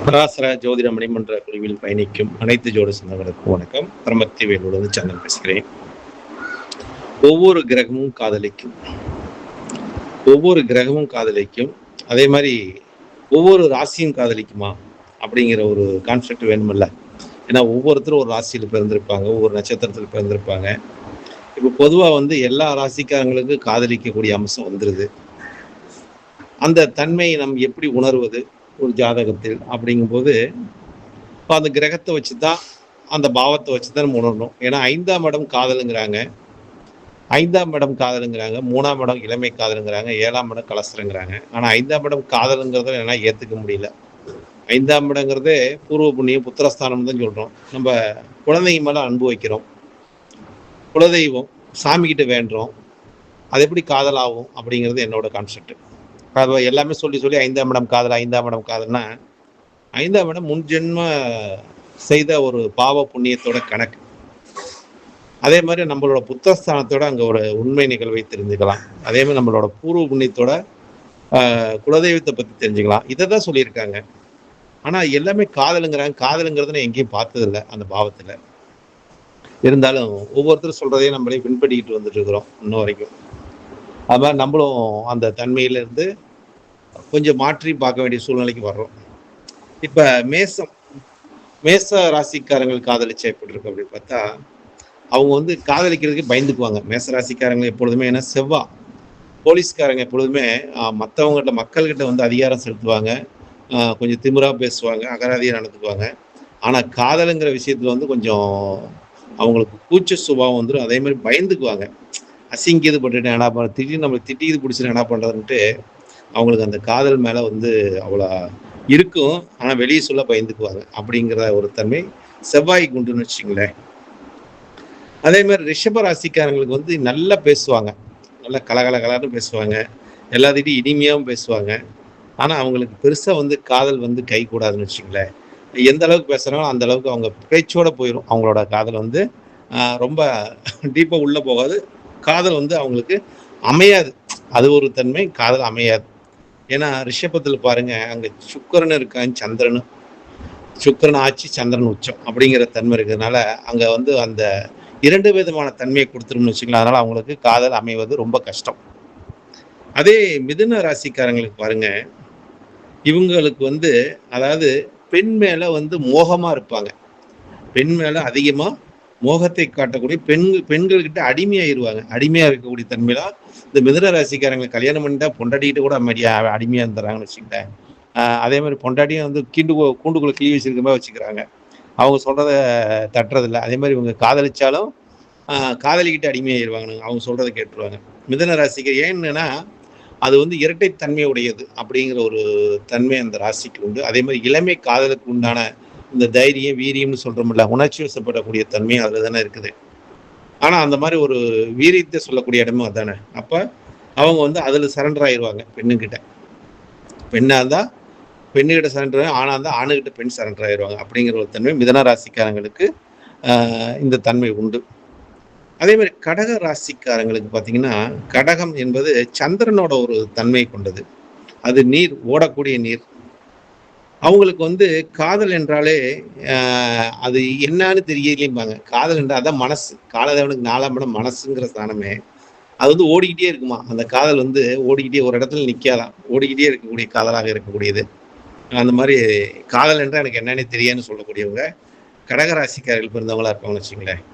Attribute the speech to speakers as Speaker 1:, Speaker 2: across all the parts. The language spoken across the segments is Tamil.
Speaker 1: பராசர ஜோதிட மணிமன்ற குழுவில் பயணிக்கும் அனைத்து ஜோட சொந்தங்களுக்கும் வணக்கம். பிரமத்தி வேலோடு சந்தன் பேசுகிறேன். ஒவ்வொரு கிரகமும் காதலிக்கும், ஒவ்வொரு கிரகமும் காதலிக்கும். அதே மாதிரி ஒவ்வொரு ராசியும் காதலிக்குமா அப்படிங்கிற ஒரு கான்செப்ட் வேணுமில்ல. ஏன்னா ஒவ்வொருத்தரும் ஒரு ராசியில் பிறந்திருப்பாங்க, ஒவ்வொரு நட்சத்திரத்தில் பிறந்திருப்பாங்க. இப்போ பொதுவாக எல்லா ராசிக்காரங்களுக்கும் காதலிக்கக்கூடிய அம்சம் வந்துடுது. அந்த தன்மையை நம்ம எப்படி உணர்வது ஒரு ஜாதகத்தில் அப்படிங்கும்போது, இப்போ அந்த கிரகத்தை வச்சு தான், அந்த பாவத்தை வச்சு தான் நம்ம உணரணும். ஏன்னா 5ஆம் இடம் காதலுங்கிறாங்க, 5ஆம் இடம் காதலுங்கிறாங்க, 3ஆம் இடம் இளமை காதலுங்கிறாங்க, 7ஆம் இடம் கலசரங்கிறாங்க. ஆனால் 5ஆம் இடம் காதலுங்கிறத என்னால் ஏற்றுக்க முடியல. 5ஆம் இடங்கிறதே பூர்வ புண்ணியம் புத்திரஸ்தானம் தான் சொல்கிறோம். நம்ம குழந்தைங்க மேலே அன்பு வைக்கிறோம், குலதெய்வம் சாமிக்கிட்ட வேண்டுறோம். அது எப்படி காதல் ஆகும் அப்படிங்கிறது என்னோட கான்செப்ட். எல்லாமே சொல்லி 5ஆம் இடம் காதல், 5ஆம் இடம் காதல்னா 5ஆம் இடம் முன்ஜென்ம செய்த ஒரு பாவ புண்ணியத்தோட கணக்கு. அதே மாதிரி நம்மளோட புத்தஸ்தானத்தோட அங்கே ஒரு உண்மை நிகழ்வை தெரிஞ்சுக்கலாம். அதே மாதிரி நம்மளோட பூர்வ புண்ணியத்தோட குலதெய்வத்தை பற்றி தெரிஞ்சுக்கலாம். இதை தான் சொல்லியிருக்காங்க. ஆனால் எல்லாமே காதலுங்கிறாங்க. காதலுங்கிறது நான் எங்கேயும் பார்த்ததில்லை அந்த பாவத்தில். இருந்தாலும் ஒவ்வொருத்தரும் சொல்றதையும் நம்மளே பின்பற்றிக்கிட்டு வந்துட்டு இருக்கிறோம் இன்னும் வரைக்கும். அது மாதிரி நம்மளும் அந்த தன்மையிலிருந்து கொஞ்சம் மாற்றி பார்க்க வேண்டிய சூழ்நிலைக்கு வர்றோம். இப்போ மேச ராசிக்காரங்கள் காதலிச்சா எப்படி இருக்கு அப்படின்னு பார்த்தா, அவங்க காதலிக்கிறதுக்கு பயந்துக்குவாங்க. மேச ராசிக்காரங்க எப்பொழுதுமே, ஏன்னா செவ்வாய் போலீஸ்காரங்க எப்பொழுதுமே மற்றவங்ககிட்ட மக்கள்கிட்ட அதிகாரம் செலுத்துவாங்க, கொஞ்சம் திமிரா பேசுவாங்க, அகராதியாக நடந்துக்குவாங்க. ஆனால் காதலுங்கிற விஷயத்துல கொஞ்சம் அவங்களுக்கு கூச்ச சுபாவம் வந்துடும். அதே மாதிரி பயந்துக்குவாங்க. அசிங்கியது பட்டுட்டு என்ன பண்ண, திடீர்னு நம்மளுக்கு திட்டிது பிடிச்சிட்டு என்ன பண்ணுறதுன்ட்டு அவங்களுக்கு அந்த காதல் மேலே அவ்வளோ இருக்கும். ஆனால் வெளியே சொல்ல பயந்துக்குவாங்க. அப்படிங்கிற ஒரு தன்மை செவ்வாய்க்கு உண்டுன்னு வச்சுங்களேன். அதே மாதிரி ரிஷப ராசிக்காரங்களுக்கு நல்லா பேசுவாங்க, நல்லா கலகலன்னு பேசுவாங்க, எல்லாத்திட்டையும் இனிமையாகவும் பேசுவாங்க. ஆனால் அவங்களுக்கு பெருசாக காதல் கை கூடாதுன்னு வச்சுங்களேன். எந்த அளவுக்கு பேசுகிறாங்களோ அந்த அளவுக்கு அவங்க பேச்சோட போயிடும். அவங்களோட காதல் ரொம்ப டீப்பாக உள்ளே போகாது. காதல் அவங்களுக்கு அமையாது. அது ஒரு தன்மை, காதல் அமையாது. ஏன்னா ரிஷபத்தில் பாருங்க, அங்கே சுக்கிரன் இருக்காங்க, சுக்கிரன் ஆட்சி, சந்திரன் உச்சம் அப்படிங்கிற தன்மை இருக்கிறதுனால அங்கே அந்த 2 விதமான தன்மையை கொடுத்துரும்னு வச்சுக்கலாம். அதனால அவங்களுக்கு காதல் அமைவது ரொம்ப கஷ்டம். அதே மிதுன ராசிக்காரங்களுக்கு பாருங்க, இவங்களுக்கு அதாவது பெண் மேல மோகமா இருப்பாங்க. பெண் மேல அதிகமா மோகத்தை காட்டக்கூடிய பெண்கள்கிட்ட அடிமையாயிருவாங்க. அடிமையா இருக்கக்கூடிய தன்மையிலாம் இந்த மிதுன ராசிக்காரங்களை கல்யாணம் பண்ணிட்டா பொண்டாட்டிக்கிட்ட கூட அடிமையா இருந்துறாங்கன்னு வச்சுக்கிட்டேன். அதே மாதிரி பொண்டாட்டியும் கூண்டுக்குள்ள கிளி வச்சிருக்க மாதிரி வச்சுக்கிறாங்க. அவங்க சொல்றத தட்டுறதில்லை. அதே மாதிரி இவங்க காதலிச்சாலும் காதலிக்கிட்டு அடிமையாயிருவாங்க. அவங்க சொல்றதை கேட்டுருவாங்க. மிதுன ராசிக்கு ஏன்னா அது இரட்டை தன்மை உடையது அப்படிங்கிற ஒரு தன்மை அந்த ராசிக்கு உண்டு. அதே மாதிரி இளமை காதலுக்கு உண்டான இந்த தைரியம், வீரியம்னு சொல்றோம்ல, உணர்ச்சி வசப்படக்கூடிய தன்மை அதுல தானே இருக்குது. ஆனா அந்த மாதிரி ஒரு வீரியத்தை சொல்லக்கூடிய இடமும் அதுதானே. அப்ப அவங்க அதுல சரண்டர் ஆயிடுவாங்க. பெண்ணுகிட்ட பெண்ணா இருந்தா பெண்ணுகிட்ட சரண்டர், ஆனா இருந்தா ஆணுகிட்ட பெண் சரண்டர் ஆயிடுவாங்க. அப்படிங்கிற ஒரு தன்மை மிதுன ராசிக்காரங்களுக்கு இந்த தன்மை உண்டு. அதே மாதிரி கடக ராசிக்காரங்களுக்கு பார்த்தீங்கன்னா, கடகம் என்பது சந்திரனோட ஒரு தன்மை கொண்டது. அது நீர், ஓடக்கூடிய நீர். அவங்களுக்கு காதல் என்றாலே அது என்னன்னு தெரியலைம்பாங்க. காதல் என்றால் அதான் மனசு. காலதேவனுக்கு 4ஆம் இடம் மனசுங்கிற ஸ்தானமே. அது ஓடிக்கிட்டே இருக்குமா. அந்த காதல் ஓடிக்கிட்டே ஒரு இடத்துல நிற்காதான், ஓடிக்கிட்டே இருக்கக்கூடிய காதலாக இருக்கக்கூடியது. அந்த மாதிரி காதல் என்றால் எனக்கு என்னன்னே தெரியாதுன்னு சொல்லக்கூடியவங்க கடகராசிக்காரர்கள் பிறந்தவங்களா இருப்பாங்கன்னு வச்சுங்களேன்.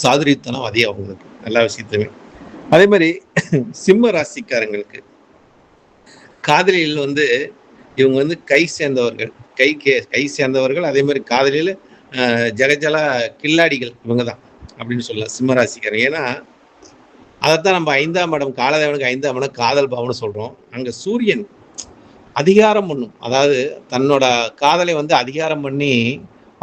Speaker 1: சாதுரியத்தனம் அதிகம் அவங்களுக்கு எல்லா விஷயத்துலையுமே. அதே மாதிரி சிம்ம ராசிக்காரங்களுக்கு காதலியில் இவங்க கை சேர்ந்தவர்கள். அதே மாதிரி காதலியில் ஜெகஜல கில்லாடிகள் இவங்க தான் அப்படின்னு சொல்லலாம் சிம்ம ராசிக்காரங்க. ஏன்னா அதைத்தான் நம்ம 5ஆம் இடம், காலதேவனுக்கு 5ஆம் இடம் காதல் பாவம்னு சொல்றோம். அங்க சூரியன் அதிகாரம் பண்ணும். அதாவது தன்னோட காதலை அதிகாரம் பண்ணி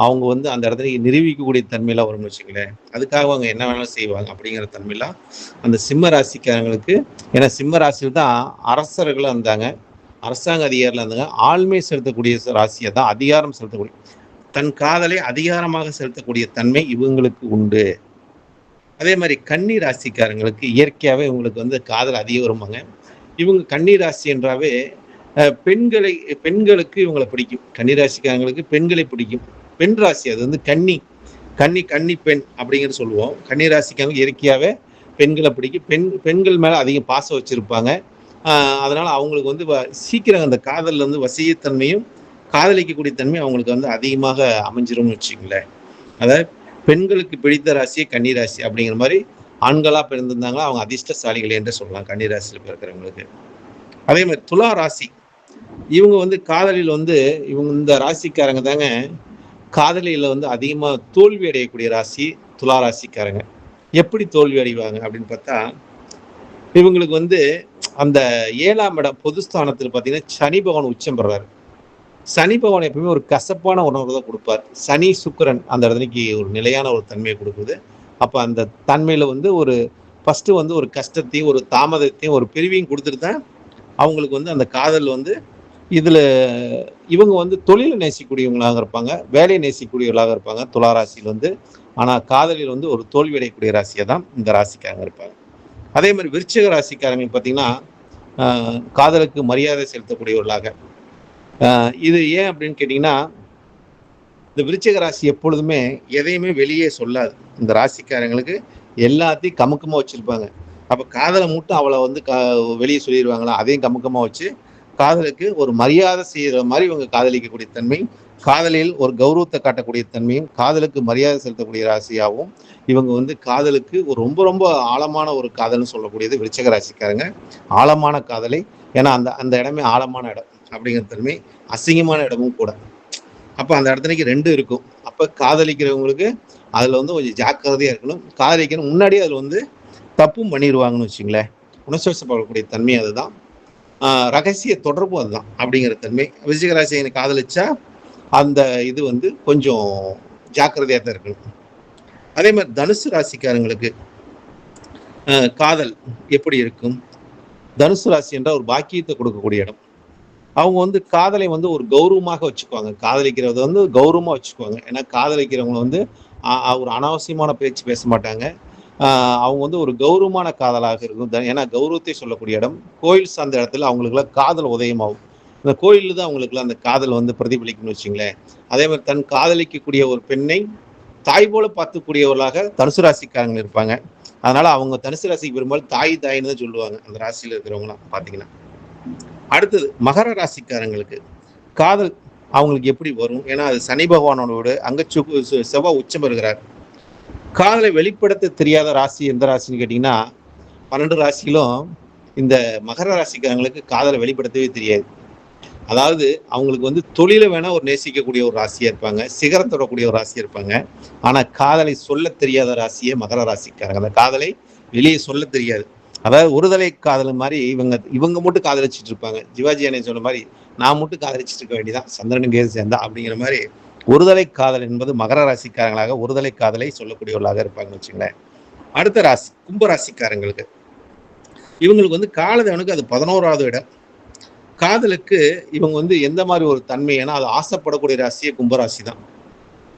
Speaker 1: அவங்க அந்த இடத்துல நிரூபிக்கக்கூடிய தன்மையெல்லாம் வரும்னு வச்சுங்களேன். அதுக்காக அவங்க என்ன வேணாலும் செய்வாங்க அப்படிங்கிற தன்மையெல்லாம் அந்த சிம்ம ராசிக்காரங்களுக்கு. ஏன்னா சிம்ம ராசியில் தான் அரசர்கள் இருந்தாங்க, அரசாங்க அதிகாரிகள் இருந்தாங்க. ஆளுமை செலுத்தக்கூடிய ராசியை தான், அதிகாரம் செலுத்தக்கூடிய, தன் காதலை அதிகாரமாக செலுத்தக்கூடிய தன்மை இவங்களுக்கு உண்டு. அதே மாதிரி கன்னி ராசிக்காரங்களுக்கு இயற்கையாகவே இவங்களுக்கு காதல் அதிகம் வருவாங்க. இவங்க கன்னி ராசி என்றாவே பெண்களுக்கு இவங்களை பிடிக்கும். கன்னிராசிக்காரங்களுக்கு பெண்களை பிடிக்கும். பெண் ராசி அது வந்து கன்னி பெண் அப்படிங்கிறது சொல்லுவோம். கன்னிராசிக்காரங்க இயற்கையாவே பெண்களை பிடிக்கும். பெண்கள் மேல அதிகம் பாசம் வச்சிருப்பாங்க. அதனால அவங்களுக்கு வந்து சீக்கிரம் அந்த காதல்ல வந்து வசியத்தன்மையும் காதலிக்கக்கூடிய தன்மை அவங்களுக்கு வந்து அதிகமாக அமைஞ்சிரும்னு வச்சுங்களேன். அதாவது பெண்களுக்கு பிடித்த ராசியே கன்னிராசி அப்படிங்கிற மாதிரி ஆண்களா பிறந்திருந்தாங்களா அவங்க அதிர்ஷ்டசாலிகள் என்று சொல்லலாம் கன்னிராசியில் பிறக்கிறவங்களுக்கு. அதே மாதிரி துலா ராசி, இவங்க வந்து காதலில் வந்து இவங்க இந்த ராசிக்காரங்க தாங்க காதலியில வந்து அதிகமா தோல்வி அடையக்கூடிய ராசி துலா ராசிக்காரங்க. எப்படி தோல்வி அடைவாங்க அப்படின்னு பார்த்தா, இவங்களுக்கு வந்து அந்த 7ஆம் இடம் பொதுஸ்தானத்தில் பார்த்தீங்கன்னா சனி பகவான் உச்சம் பெறாரு. சனி பகவான் எப்பவுமே ஒரு கசப்பான உணர்வு தான் கொடுப்பார். சனி சுக்கிரன் அந்த இடத்துக்கு ஒரு நிலையான ஒரு தன்மையை கொடுக்குது. அப்ப அந்த தன்மையில வந்து ஒரு ஃபர்ஸ்ட் வந்து ஒரு கஷ்டத்தையும் ஒரு தாமதத்தையும் ஒரு பிரிவையும் கொடுத்துட்டு தான் அவங்களுக்கு வந்து அந்த காதல் வந்து இதுல இவங்க வந்து தொழிலை நேசிக்கக்கூடியவங்களாக இருப்பாங்க, வேலையை நேசிக்கக்கூடியவர்களாக இருப்பாங்க துலா ராசியில் வந்து. ஆனா காதலில் வந்து ஒரு தோல்வி அடையக்கூடிய ராசியா தான் இந்த ராசிக்காரங்க இருப்பாங்க. அதே மாதிரி விருச்சிக ராசிக்காரங்க பார்த்தீங்கன்னா காதலுக்கு மரியாதை செலுத்தக்கூடியவர்களாக. இது ஏன் அப்படின்னு கேட்டீங்கன்னா, இந்த விருச்சிக ராசி எப்பொழுதுமே எதையுமே வெளியே சொல்லாது. இந்த ராசிக்காரங்களுக்கு எல்லாத்தையும் கமுக்கமா வச்சிருப்பாங்க. அப்ப காதலை மட்டும் அவளை வந்து வெளியே சொல்லிடுவாங்களா, அதையும் கமுக்கமா வச்சு காதலுக்கு ஒரு மரியாதை செய்யற மாதிரி இவங்க காதலிக்கக்கூடிய தன்மை, காதலில் ஒரு கௌரவத்தை காட்டக்கூடிய தன்மையும், காதலுக்கு மரியாதை செலுத்தக்கூடிய ராசியாகவும் இவங்க வந்து காதலுக்கு ஒரு ரொம்ப ரொம்ப ஆழமான ஒரு காதல்னு சொல்லக்கூடியது விருச்சிக ராசிக்காரங்க. ஆழமான காதலை, ஏன்னா அந்த அந்த இடமே ஆழமான இடம் அப்படிங்கிற தன்மை, அசிங்கமான இடமும் கூட. அப்ப அந்த இடத்துலைக்கு 2 இருக்கும். அப்ப காதலிக்கிறவங்களுக்கு அதுல வந்து கொஞ்சம் ஜாக்கிரதையா இருக்கணும். காதலிக்கணும் முன்னாடியே அதுல வந்து தப்பும் பண்ணிடுவாங்கன்னு வச்சுங்களேன். உணர்ச்சிவசப்படக்கூடிய தன்மை அதுதான். ரகசிய தொடர்பு அதுதான் அப்படிங்கிற தன்மை. விருச்சிக ராசியை காதலிச்சா அந்த இது வந்து கொஞ்சம் ஜாக்கிரதையா தான் இருக்கணும். அதே மாதிரி தனுசு ராசிக்காரங்களுக்கு காதல் எப்படி இருக்கும்? தனுசு ராசி என்றால் ஒரு பாக்கியத்தை கொடுக்கக்கூடிய இடம். அவங்க வந்து காதலை வந்து ஒரு கௌரவமாக வச்சுக்குவாங்க. காதலிக்கிறத வந்து கௌரவமா வச்சுக்குவாங்க. ஏன்னா காதலிக்கிறவங்க வந்து ஒரு அனாவசியமான பேச்சு பேச மாட்டாங்க. அவங்க வந்து ஒரு கௌரவமான காதலாக இருக்கும். ஏன்னா கௌரவத்தை சொல்லக்கூடிய இடம். கோயில் சார்ந்த இடத்துல அவங்களுக்குலாம் காதல் உதயமாகும். இந்த கோயிலில் தான் அவங்களுக்குலாம் அந்த காதல் வந்து பிரதிபலிக்கும்னு வச்சுங்களேன். அதே மாதிரி தன் காதலிக்கக்கூடிய ஒரு பெண்ணை தாய் போல பார்த்துக்கூடியவர்களாக தனுசு ராசிக்காரங்க இருப்பாங்க. அதனால அவங்க தனுசு ராசிக்கு பெரும்பாலும் தாயின்னு தான் சொல்லுவாங்க அந்த ராசியில் இருக்கிறவங்களாம் பார்த்தீங்கன்னா. அடுத்தது மகர ராசிக்காரங்களுக்கு காதல் அவங்களுக்கு எப்படி வரும்? ஏன்னா அது சனி பகவானோட வீடு, அங்க செவ்வாய் உச்சம் பெறுகிறார். காதலை வெளிப்படுத்த தெரியாத ராசி எந்த ராசின்னு கேட்டீங்கன்னா 12 ராசியிலும் இந்த மகர ராசிக்காரங்களுக்கு காதலை வெளிப்படுத்தவே தெரியாது. அதாவது அவங்களுக்கு வந்து தொழில வேணா ஒரு நேசிக்கக்கூடிய ஒரு ராசியா இருப்பாங்க, சிகரத்தொடக்கூடிய ஒரு ராசியா இருப்பாங்க. ஆனா காதலை சொல்ல தெரியாத ராசியே மகர ராசிக்காரங்க. அந்த காதலை வெளியே சொல்ல தெரியாது. அதாவது ஒருதலை காதல் மாதிரி இவங்க மட்டும் காதலிச்சுட்டு இருப்பாங்க. சிவாஜி அண்ணன் சொன்ன மாதிரி நான் மட்டும் காதலிச்சுட்டு இருக்க வேண்டியதான் சந்திரனும் கேது சேர்ந்தா அப்படிங்கிற மாதிரி ஒருதலை காதல் என்பது மகர ராசிக்காரங்களாக ஒருதலை காதலை சொல்லக்கூடியவர்களாக இருப்பாங்கன்னு வச்சுங்களேன். அடுத்த ராசி கும்பராசிக்காரங்களுக்கு இவங்களுக்கு வந்து காலதேவனுக்கு அது 11வது இடம். காதலுக்கு இவங்க வந்து எந்த மாதிரி ஒரு தன்மை, ஏன்னா அது ஆசைப்படக்கூடிய ராசியே கும்பராசி தான்.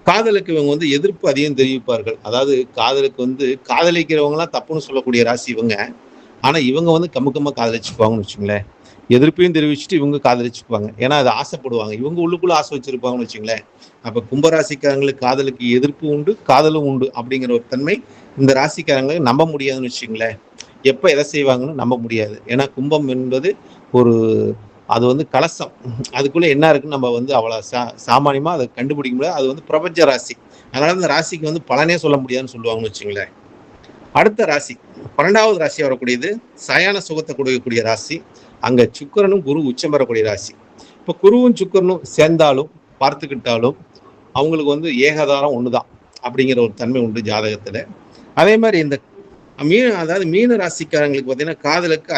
Speaker 1: காதலுக்கு இவங்க வந்து எதிர்ப்பு அதிகம் தெரிவிப்பார்கள். அதாவது காதலுக்கு வந்து காதலிக்கிறவங்கலாம் தப்புன்னு சொல்லக்கூடிய ராசி இவங்க. ஆனா இவங்க வந்து கம்முக்கமா காதலிச்சுக்குவாங்கன்னு வச்சுங்களேன். எதிர்ப்பையும் தெரிவிச்சுட்டு இவங்க காதலிச்சுக்குவாங்க. ஏன்னா அது ஆசைப்படுவாங்க. இவங்க உள்ளுக்குள்ள ஆசை வச்சிருப்பாங்கன்னு வச்சுங்களேன். அப்ப கும்பராசிக்காரங்களுக்கு காதலுக்கு எதிர்ப்பு உண்டு, காதலும் உண்டு அப்படிங்கிற ஒரு தன்மை இந்த ராசிக்காரங்களுக்கு நம்ப முடியாதுன்னு வச்சுங்களேன். எப்ப எதை செய்வாங்கன்னு நம்ப முடியாது. ஏன்னா கும்பம் என்பது ஒரு அது வந்து கலசம். அதுக்குள்ள என்ன இருக்குன்னு நம்ம வந்து அவ்வளவு சாமானியமா அதை கண்டுபிடிக்க முடியாது. அது வந்து பிரபஞ்ச ராசி. அதனால இந்த ராசிக்கு வந்து பலனே சொல்ல முடியாதுன்னு சொல்லுவாங்கன்னு வச்சுங்களேன். அடுத்த ராசி 12வது ராசியா வரக்கூடியது சயான சுகத்தை கொடுக்கக்கூடிய ராசி. அங்க சுக்கிரனும் குரு உச்சம் பெறக்கூடிய ராசி. இப்ப குருவும் சுக்கிரனும் சேர்ந்தாலும் பார்த்துக்கிட்டாலும் அவங்களுக்கு வந்து ஏகதாரம் ஒண்ணுதான் அப்படிங்கிற ஒரு தன்மை உண்டு ஜாதகத்துல. அதே மாதிரி இந்த மீன ராசிக்காரங்களுக்கு பார்த்தீங்கன்னா காதலுக்கு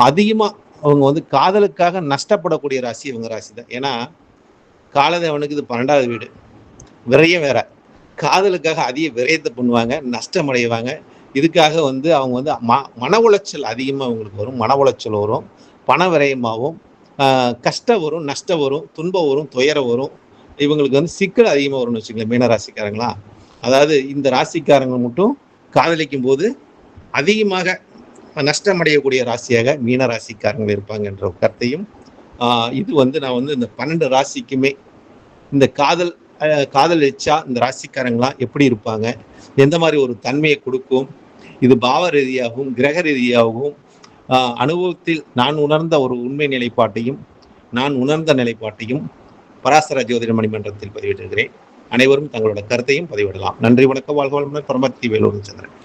Speaker 1: அதிகமா அவங்க வந்து காதலுக்காக நஷ்டப்படக்கூடிய ராசி இவங்க ராசி தான். ஏன்னா காலதேவனுக்கு இது 12வது வீடு, விரயம் வேற. காதலுக்காக அதிக விரயத்தை பண்ணுவாங்க, நஷ்டம் அடைவாங்க. இதுக்காக வந்து அவங்க வந்து மன உளைச்சல் அதிகமா அவங்களுக்கு வரும். மன உளைச்சல் வரும், பண விரயமாகவும், கஷ்டம் வரும், நஷ்டம் வரும், துன்பம் வரும், துயரம் வரும். இவங்களுக்கு வந்து சிக்கல் அதிகமாக வரும்னு வச்சுக்கோங்களேன் மீன ராசிக்காரங்களா. அதாவது இந்த ராசிக்காரங்க மட்டும் காதலிக்கும் போது அதிகமாக நஷ்டமடையக்கூடிய ராசியாக மீன ராசிக்காரங்க இருப்பாங்க என்ற ஒரு கருத்தையும் இது நான் இந்த 12 ராசிக்குமே இந்த காதல் எச்சா இந்த ராசிக்காரங்களாம் எப்படி இருப்பாங்க, எந்த மாதிரி ஒரு தன்மையை கொடுக்கும், இது பாவ ரீதியாகவும் கிரக ரீதியாகவும் அனுபவத்தில் நான் உணர்ந்த ஒரு உண்மை நிலைப்பாட்டையும் நான் உணர்ந்த நிலைப்பாட்டையும் பராசர ஜோதிட மணிமன்றத்தில் பதிவிட்டிருக்கிறேன். அனைவரும் தங்களோட கருத்தையும் பதிவிடலாம். நன்றி, வணக்கம், வாழ்க வளமுடன். பரமத்தி வேலூர் சந்திரன்.